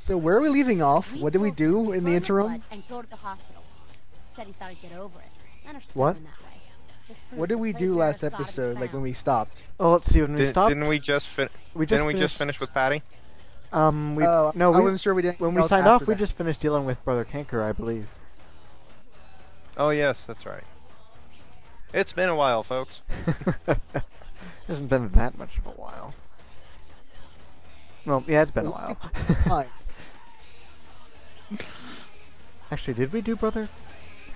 So where are we leaving off? What did we do in the interim? And go to the hospital. Said he thought he'd get over it. Men are What? stubborn that way. Just proves What did the we do Wayfarers last gotta be episode, like when found. we stopped? Oh, let's see. When we stopped, Didn't we just finish with Patty? we I no, we wasn't sure we did. when we signed off, we just finished dealing with Brother Canker, I believe. Oh yes, that's right. It's been a while, folks. Hasn't been that much of a while. Well, yeah, it's been a while. Fine. Actually, did we do Brother?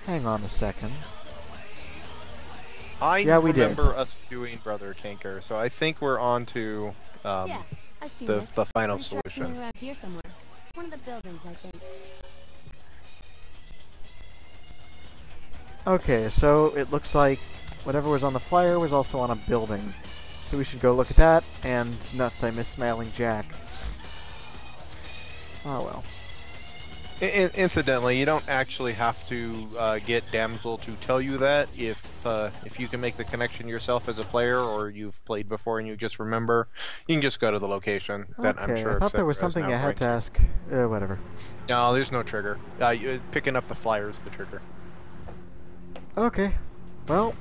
Hang on a second. I we did. remember us doing Brother Canker, so I think we're on to Yeah, I've seen the this. final I'm sure I've seen it solution. around here somewhere. One of the buildings, I think. Okay, so it looks like whatever was on the flyer was also on a building. So we should go look at that, and nuts, I miss Smiling Jack. Oh well. Incidentally, you don't actually have to get Damsel to tell you that. If you can make the connection yourself as a player, or you've played before and you just remember, you can just go to the location. That I'm Okay, sure I thought there was Exetera is something now I had to going ask. Whatever. No, there's no trigger. Picking up the flyer is the trigger. Okay. Well,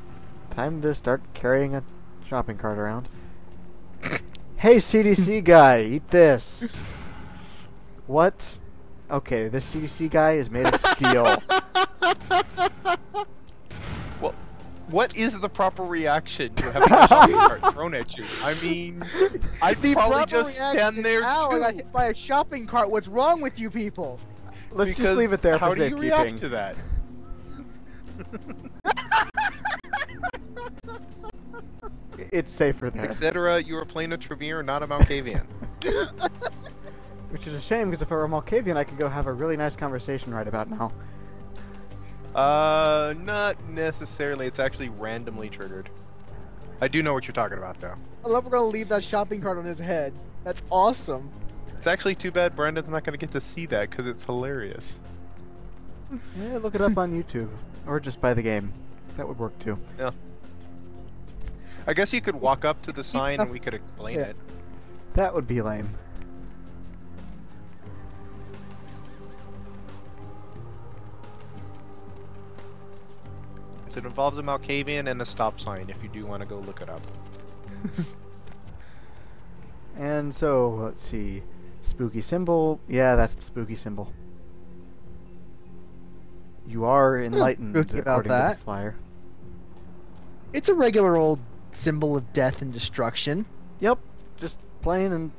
time to start carrying a shopping cart around. Hey, CDC guy, eat this. What? Okay, this CDC guy is made of steel. Well, what is the proper reaction to having a shopping cart thrown at you? I mean, I'd The probably proper just stand reaction there is, "Ow, I got too. hit by a shopping cart. What's wrong with you people?" Let's Because just leave it there how for do you react safekeeping. to that? It's safer there. Exetera, you are playing a Tremere, not a Malkavian. Which is a shame, because if I were a Malkavian, I could go have a really nice conversation right about now. Not necessarily. It's actually randomly triggered. I do know what you're talking about, though. I love we're gonna leave that shopping cart on his head. That's awesome. It's actually too bad Brandon's not going to get to see that, because it's hilarious. Yeah, look it up on YouTube. Or just buy the game. That would work too. Yeah. I guess you could walk up to the sign and we could explain it. That would be lame. So it involves a Malkavian and a stop sign, if you do want to go look it up. And so, let's see. Spooky symbol. Yeah, that's the spooky symbol. You are enlightened, spooky about according to that. the flyer. It's a regular old symbol of death and destruction. Yep, just plain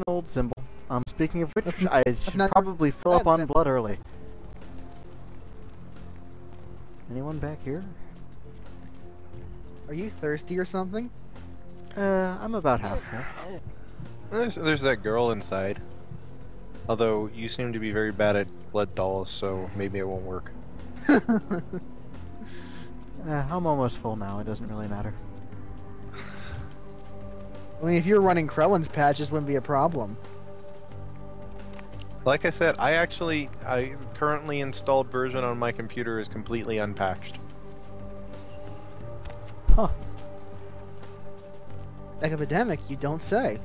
old symbol. Speaking of which, I should never probably fill had up on symbol. blood early. Anyone back here? Are you thirsty or something? I'm about half full. There's that girl inside. Although, you seem to be very bad at blood dolls, so maybe it won't work. I'm almost full now, it doesn't really matter. I mean, if you're running Krellen's patch, this wouldn't be a problem. Like I said, I currently installed version on my computer is completely unpatched. Huh. Epidemic, you don't say.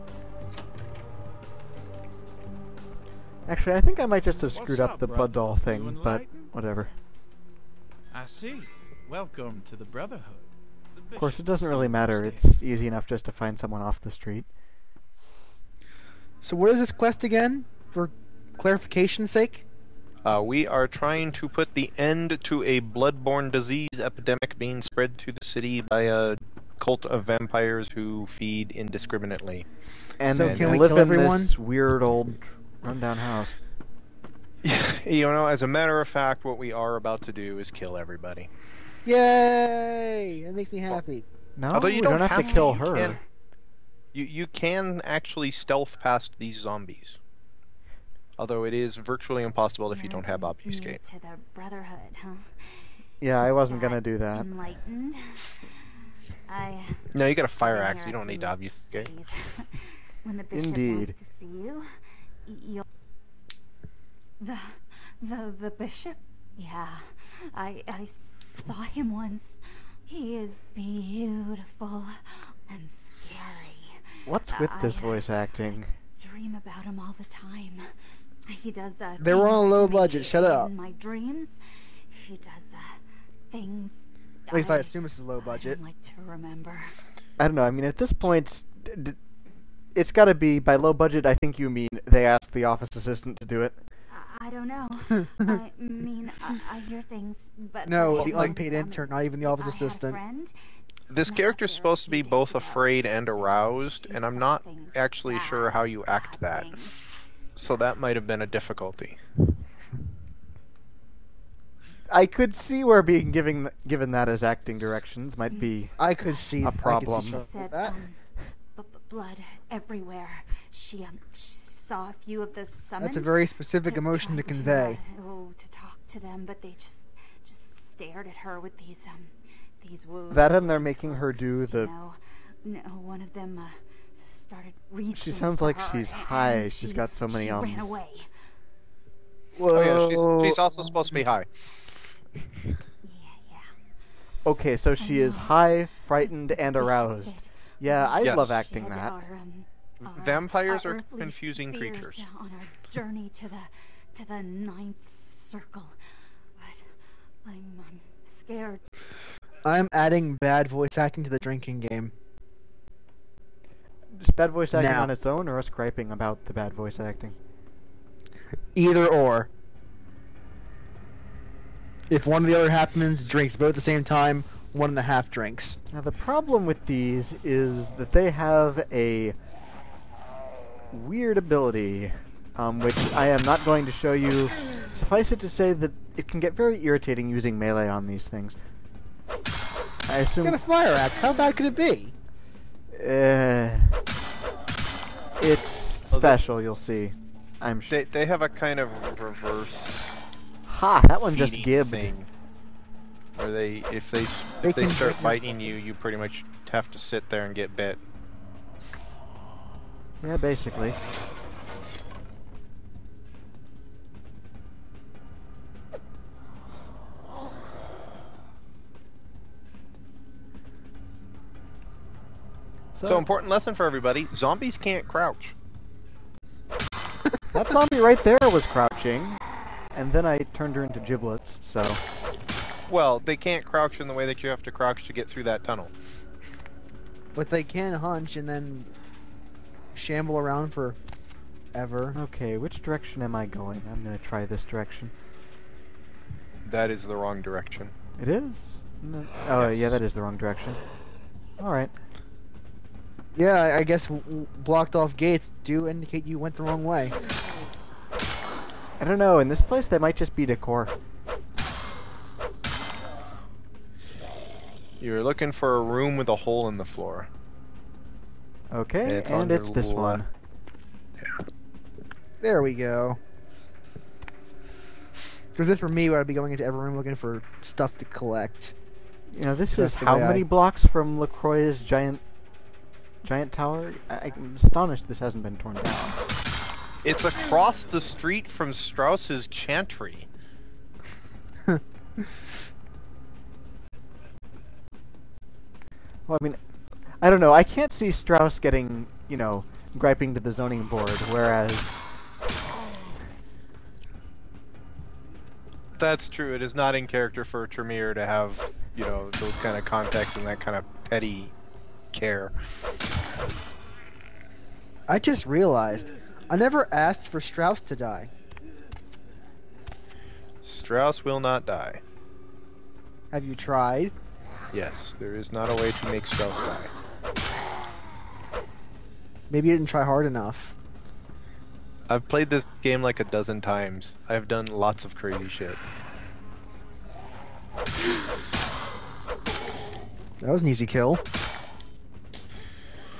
Actually, I think I might just have What's screwed up up, the bro? blood doll You thing, but enlightened? whatever. I see. Welcome to the Brotherhood. Of course, it doesn't really matter. It's easy enough just to find someone off the street. So what is this quest again? For clarification's sake? We are trying to put the end to a bloodborne disease epidemic being spread to the city by a cult of vampires who feed indiscriminately. And So can we live kill in everyone? this weird old rundown house. You know, as a matter of fact, what we are about to do is kill everybody. Yay! That makes me happy. No, Although you we don't have to have kill to, her. You can actually stealth past these zombies. Although it is virtually impossible if you don't have New obfuscate. to the Brotherhood, huh? Yeah, I Just wasn't got gonna do that. Enlightened. No, you got a fire Been axe. here You a don't need few obfuscate. days. When the bishop Indeed. wants to see you, you'll... The bishop? Yeah, I saw him once. He is beautiful and scary. What's with this I voice acting? dream about him all the time. He does They were on a things low to me budget, shut up. in my dreams. He does things. At least I assume this is low budget. I like to remember. I don't know. I mean, at this point, it's got to be by low budget. I think you mean they asked the office assistant to do it. I don't know. I mean, I hear things, but No, I the haven't unpaid summoned. intern, not even the office I had a assistant. friend This snuck character's up there a supposed to few be both days ago. afraid and aroused, She and I'm saw not things, actually sure how you act bad that. things. So that might have been a difficulty. I could see where being given that as acting directions might be. I could see A problem. I could see She some said, of that. blood everywhere. She saw a few of the summoned. That's a very specific that emotion to tried convey. to talk to them, but they just stared at her with these wounds. That and they're making her do the. No, one of them started reaching. She sounds for like her, she's and high. She's got so many she ran ums. away. Oh yeah, she's also supposed to be high. Yeah. Okay, so she is high, frightened, and They aroused. said Yeah, I Yes. love acting shed that. our Vampires are earthly confusing fears creatures. on our journey to the ninth circle, but I'm scared. I'm adding bad voice acting to the drinking game. Just bad voice acting Now. on its own, or us griping about the bad voice acting? Either or. If one or the other happens, drinks both at the same time, 1.5 drinks. Now the problem with these is that they have a weird ability, which I am not going to show you. Suffice it to say that it can get very irritating using melee on these things. I assume. Got a fire axe, how bad could it be? It's special, you'll see. I'm sure. They have a kind of reverse Ha! That one just feeding gibbed. thing, where if they can start drink biting you, you pretty much have to sit there and get bit. Yeah, basically. So important lesson for everybody: zombies can't crouch. That zombie right there was crouching, and then I turned her into giblets, so... Well, they can't crouch in the way that you have to crouch to get through that tunnel. But they can hunch and then shamble around for ever. Okay, which direction am I going? I'm gonna try this direction. That is the wrong direction. It is? No. Oh, Yes. yeah, that is the wrong direction. Alright. Yeah, I guess blocked off gates do indicate you went the wrong way. I don't know, in this place they might just be decor. You're looking for a room with a hole in the floor. Okay, It's on and your it's this little, one. There we go. Because this for me, where I'd be going into every room looking for stuff to collect. You know, this That's is the how way many I- blocks from LaCroix's giant tower? I'm astonished this hasn't been torn down. It's across the street from Strauss's Chantry. Well, I mean, I don't know. I can't see Strauss getting, you know, griping to the zoning board, whereas... That's true. It is not in character for Tremere to have, you know, those kind of contacts and that kind of petty care. I just realized, I never asked for Strauss to die. Strauss will not die. Have you tried? Yes, there is not a way to make Strauss die. Maybe you didn't try hard enough. I've played this game like a dozen times. I've done lots of crazy shit. That was an easy kill.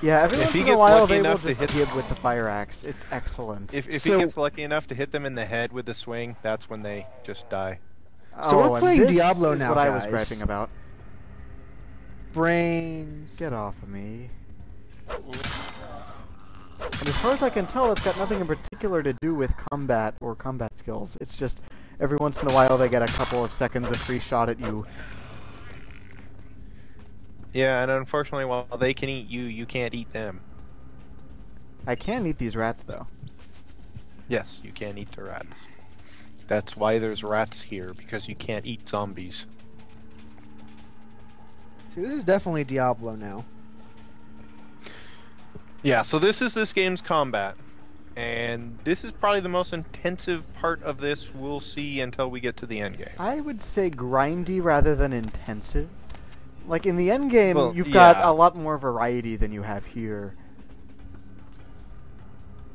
Yeah, every If once he in a gets while lucky they will enough to just hit- give with the fire axe. It's excellent. If So- he gets lucky enough to hit them in the head with the swing, that's when they just die. So we're and playing this Diablo is now, what I was guys. griping about. Brains. Get off of me. And as far as I can tell, it's got nothing in particular to do with combat or combat skills. It's just every once in a while they get a couple of seconds of free shot at you. Yeah, and unfortunately, while they can eat you, you can't eat them. I can eat these rats, though. Yes, you can't eat the rats. That's why there's rats here, because you can't eat zombies. See, this is definitely Diablo now. Yeah, so this is this game's combat. And this is probably the most intensive part of this we'll see until we get to the end game. I would say grindy rather than intensive. Like in the end game, Well, you've got yeah. a lot more variety than you have here.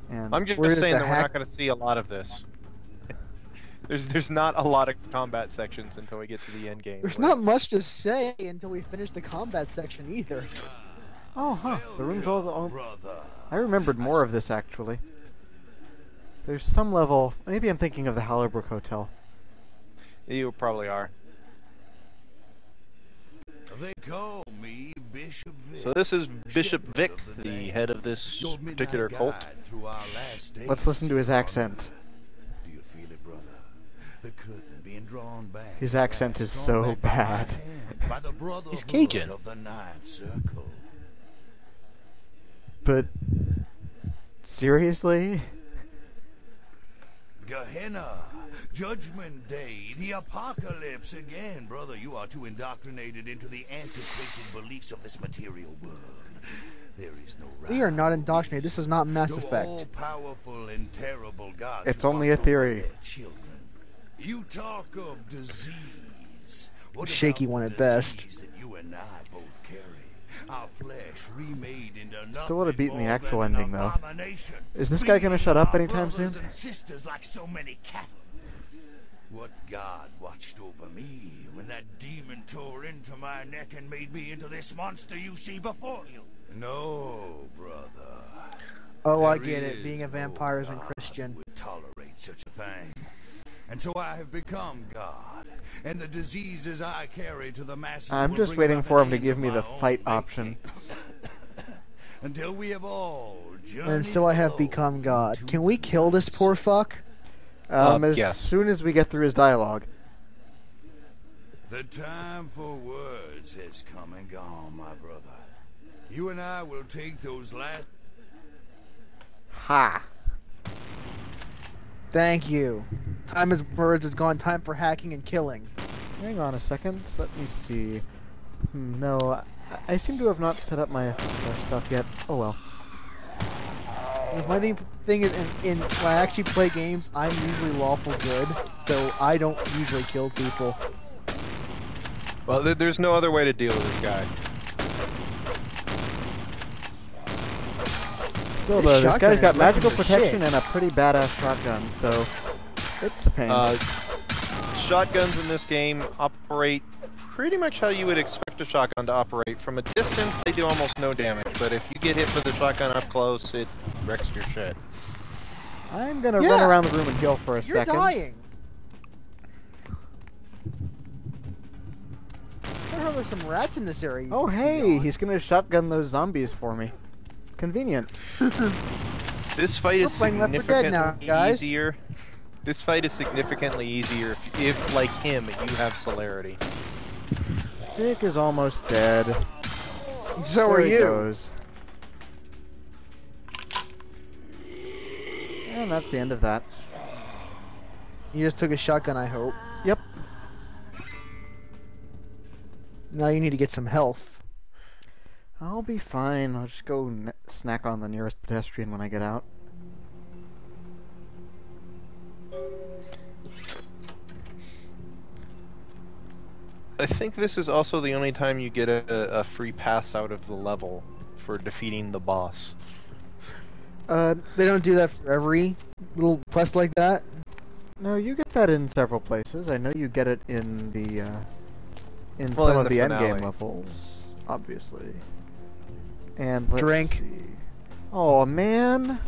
And I'm just Where's saying the that we're hack- not going to see a lot of this. There's not a lot of combat sections until we get to the end game. There's where- not much to say until we finish the combat section either. oh, huh. The room's all. I remembered more of this actually. There's some level. Maybe I'm thinking of the Hallerbrook Hotel. You probably are. They call me Bishop Vic. So this is Bishop Vic, the head of this Your midnight particular cult. guide through our last days. Let's listen to his accent. Do you feel it, brother? The curtain being drawn back. His accent is Drawn so back by my bad. hand, by the brotherhood Cajun. of the Ninth Circle. But seriously? Gehenna, Judgment Day, the apocalypse again. Brother, you are too indoctrinated into the antiquated beliefs of this material world. There is no right. We are not indoctrinated. This is not Mass No Effect. all-powerful and terrible gods It's who only a watch over theory. their children. You talk of disease. What Shaky about one the at best. disease that you and I both carry? Our flesh remade into Still would've beaten the nothing more actual than ending, an though. abomination. Is this guy gonna shut up Feeding anytime our soon? brothers and sisters like so many cattle. What god watched over me when that demon tore into my neck and made me into this monster you see before you? No, brother. Oh, I There get it. is Being a no vampire isn't God Christian. would tolerate such a thing. And so I have become God. And the diseases I carry to the masses I'm will just bring waiting about for an him to end give of me my the own fight making. option. Until we have all And so I have become God. Can we kill this poor fuck? As yes. soon as we get through his dialogue. The time for words has come and gone, my brother. You and I will take those last... Ha! Thank you. Time as words is gone. Time for hacking and killing. Hang on a second. Let me see. No, I seem to have not set up my stuff yet. Oh well. My thing is, when I actually play games, I'm usually lawful good, so I don't usually kill people. Well, there's no other way to deal with this guy. Still This though, this shotgun guy's is got magical looking for protection shit. and a pretty badass shotgun, so it's a pain. Shotguns in this game operate pretty much how you would expect a shotgun to operate. From a distance, they do almost no damage, but if you get hit with a shotgun up close, it wrecks your shit. I'm gonna Yeah. run around the room and heal for a You're second. dying. I heard there's some rats in this area. Oh you can hey, go on. he's gonna shotgun those zombies for me. Convenient. This fight is We're playing Left 4 Dead now, significantly guys. easier. This fight is significantly easier if, like him, you have celerity. Vic is almost dead. So There are he you. goes. And that's the end of that. You just took a shotgun, I hope. Yep. Now you need to get some health. I'll be fine. I'll just go snack on the nearest pedestrian when I get out. I think this is also the only time you get a free pass out of the level for defeating the boss. They don't do that for every little quest like that. No, you get that in several places. I know you get it in the in Well, some in of the the endgame finale. levels, obviously. And let's Drink. see. Oh man,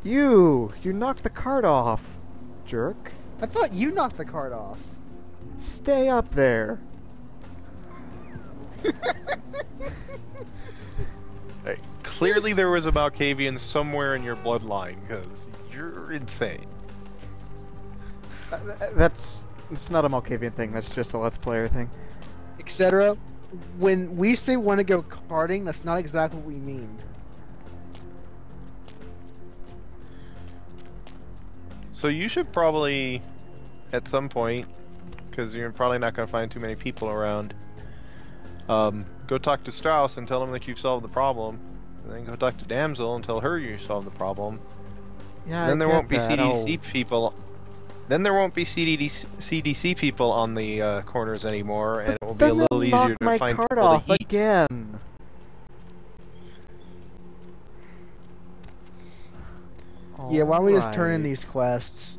you knocked the cart off, jerk. I thought you knocked the card off. Stay up there. Hey, clearly there was a Malkavian somewhere in your bloodline, because you're insane. It's not a Malkavian thing. That's just a Let's Player thing. Exetera. When we say want to go karting, that's not exactly what we mean. So you should probably, at some point, because you're probably not going to find too many people around, go talk to Strauss and tell him that you've solved the problem. And then go talk to Damsel and tell her you solved the problem. Yeah, And then I there get won't be that. CDC people. Then there won't be CDC people on the corners anymore, and it will be a Then little they'll easier knock to my find card people off to eat. again. Yeah, why don't we just turn in Alright. these quests?